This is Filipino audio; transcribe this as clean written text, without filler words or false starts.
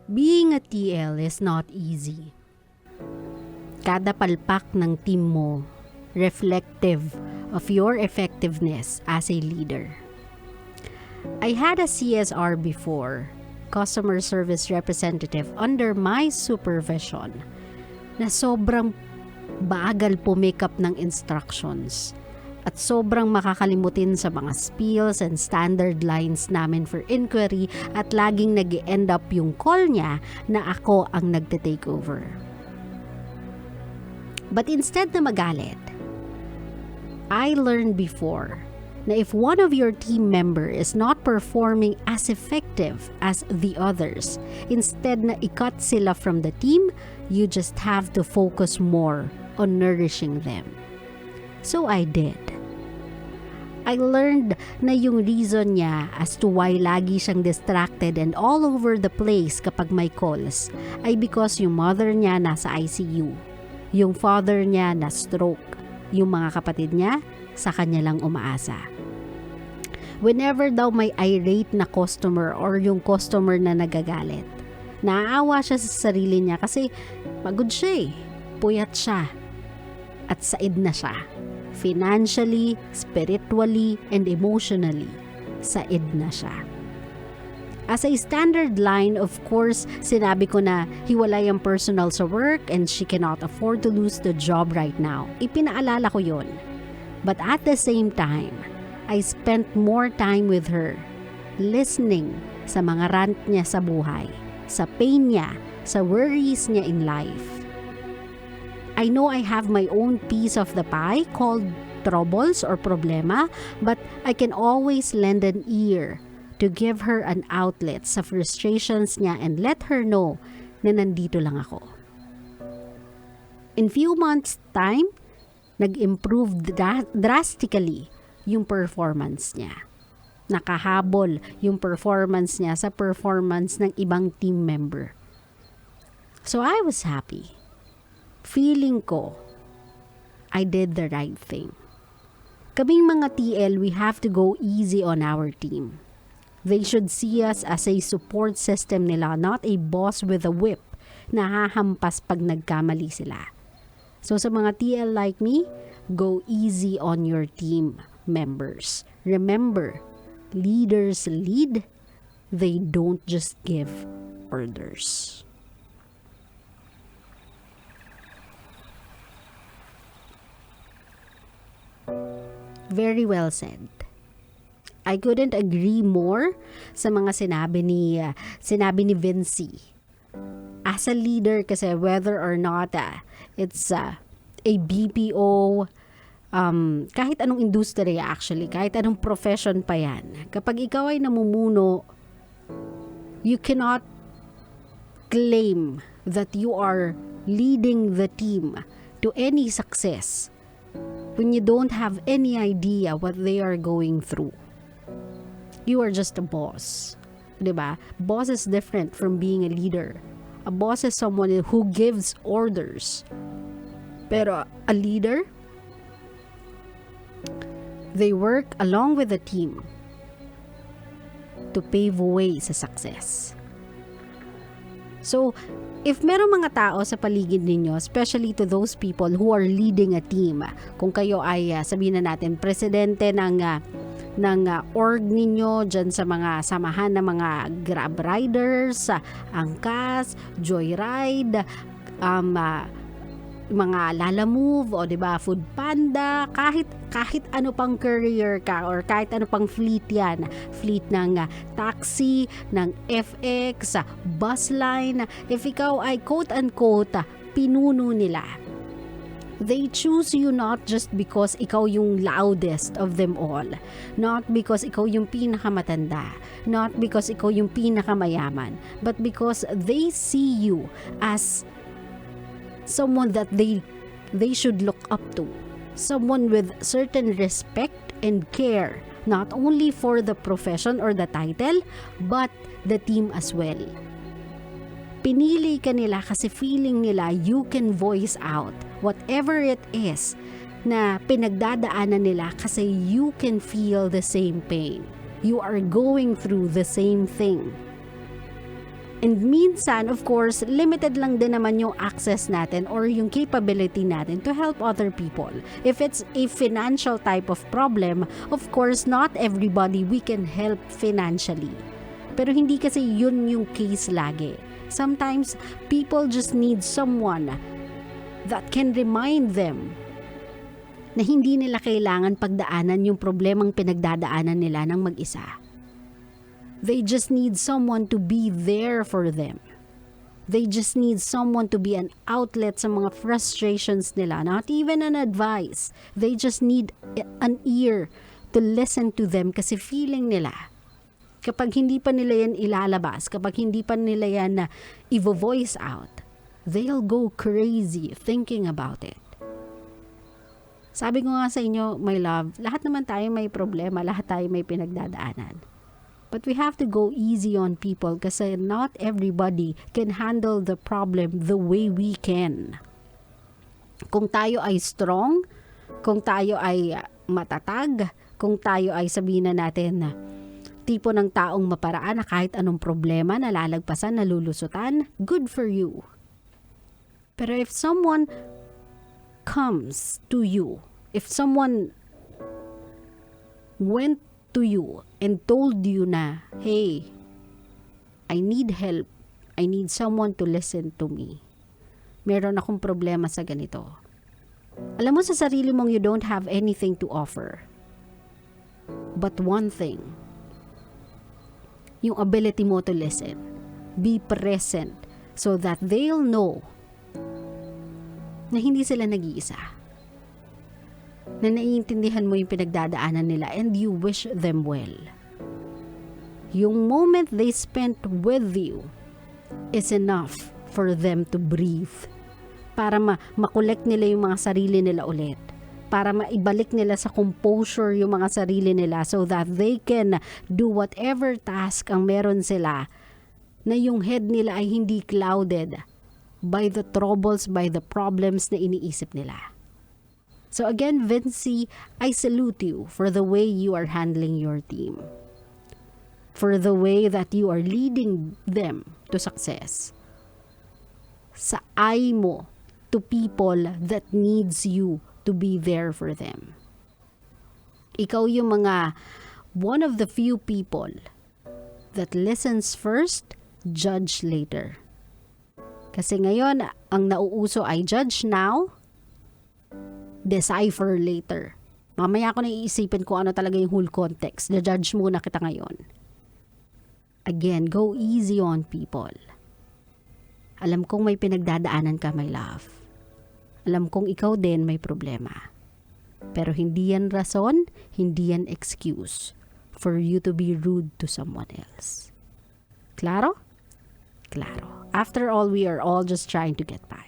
Being a TL is not easy. Kada palpak ng team mo, reflective of your effectiveness as a leader. I had a CSR before, customer service representative, under my supervision, na sobrang bagal make up ng instructions at sobrang makakalimutin sa mga spills and standard lines namin for inquiry at laging nag-end up yung call niya na ako ang nagte-take over. But instead na magalit, I learned before na if one of your team member is not performing as effective as the others, instead na i-cut sila from the team, you just have to focus more on nourishing them. So I did. I learned na yung reason niya as to why lagi siyang distracted and all over the place kapag may calls ay because yung mother niya nasa ICU, yung father niya na stroke, yung mga kapatid niya sa kanya lang umaasa. Whenever daw may irate na customer or yung customer na nagagalit, naaawa siya sa sarili niya kasi pagod siya puyat siya at said na siya. Financially, spiritually, and emotionally, said na siya. As a standard line, of course, sinabi ko na hiwalay ang personal sa work and she cannot afford to lose the job right now. Ipinaalala ko yon. But at the same time, I spent more time with her, listening sa mga rant niya sa buhay, sa pain niya, sa worries niya in life. I know I have my own piece of the pie called troubles or problema, but I can always lend an ear to give her an outlet sa frustrations niya and let her know na nandito lang ako. In few months' time, nag-improve drastically yung performance niya. Nakahabol yung performance niya sa performance ng ibang team member. So I was happy. Feeling ko, I did the right thing. Kaming mga TL, we have to go easy on our team. They should see us as a support system nila, not a boss with a whip na hahampas pag nagkamali sila. So sa mga TL like me, go easy on your team members. Remember, leaders lead, they don't just give orders. Very well said. I couldn't agree more sa mga sinabi ni Vincy. As a leader kasi, whether or not it's a BPO, kahit anong industry actually, kahit anong profession pa yan, kapag ikaw ay namumuno, you cannot claim that you are leading the team to any success when you don't have any idea what they are going through. You are just a boss. Diba? Boss is different from being a leader. A boss is someone who gives orders. Pero a leader, they work along with the team to pave way sa success. So, if meron mga tao sa paligid ninyo, especially to those people who are leading a team, kung kayo ay sabihin na natin, presidente ng org ninyo, dyan sa mga samahan ng mga Grab riders, angkas, joyride, mga Lala Move, o diba, Food Panda, kahit ano pang career ka or kahit ano pang fleet yan, fleet ng taxi, ng FX, bus line, if ikaw ay quote-unquote pinuno nila, they choose you not just because ikaw yung loudest of them all, not because ikaw yung pinakamatanda, not because ikaw yung pinakamayaman, but because they see you as someone that they should look up to, someone with certain respect and care, not only for the profession or the title, but the team as well. Pinili ka nila kasi feeling nila you can voice out whatever it is na pinagdadaanan nila kasi you can feel the same pain. You are going through the same thing. And minsan, of course, limited lang din naman yung access natin or yung capability natin to help other people. If it's a financial type of problem, of course, not everybody we can help financially. Pero hindi kasi yun yung case lagi. Sometimes, people just need someone that can remind them na hindi nila kailangan pagdaanan yung problemang pinagdadaanan nila ng mag-isa. They just need someone to be there for them. They just need someone to be an outlet sa mga frustrations nila, not even an advice. They just need an ear to listen to them kasi feeling nila, kapag hindi pa nila yan ilalabas, kapag hindi pa nila yan na i-voice out, they'll go crazy thinking about it. Sabi ko nga sa inyo, my love, lahat naman tayo may problema, lahat tayo may pinagdadaanan. But we have to go easy on people kasi not everybody can handle the problem the way we can. Kung tayo ay strong, kung tayo ay matatag, kung tayo ay sabihin na natin na tipo ng taong maparaan na kahit anong problema, nalalagpasan, nalulusutan, good for you. Pero if someone comes to you, if someone went to you and told you na, hey, I need help. I need someone to listen to me. Meron akong problema sa ganito. Alam mo sa sarili mong you don't have anything to offer. But one thing, yung ability mo to listen. Be present so that they'll know na hindi sila nag-iisa. Na naiintindihan mo yung pinagdadaanan nila and you wish them well. Yung moment they spent with you is enough for them to breathe. Para makolect nila yung mga sarili nila ulit. Para maibalik nila sa composure yung mga sarili nila so that they can do whatever task ang meron sila, na yung head nila ay hindi clouded by the troubles, by the problems na iniisip nila. So again, Vincy, I salute you for the way you are handling your team. For the way that you are leading them to success. Sa eye mo to people that needs you to be there for them. Ikaw yung one of the few people that listens first, judge later. Kasi ngayon, ang nauuso ay judge now, decipher later. Mamaya ko na iisipin kung ano talaga yung whole context. Na-judge muna kita ngayon. Again, go easy on people. Alam kong may pinagdadaanan ka, my love. Alam kong ikaw din may problema. Pero hindi yan rason, hindi yan excuse for you to be rude to someone else. Claro? Claro. After all, we are all just trying to get by.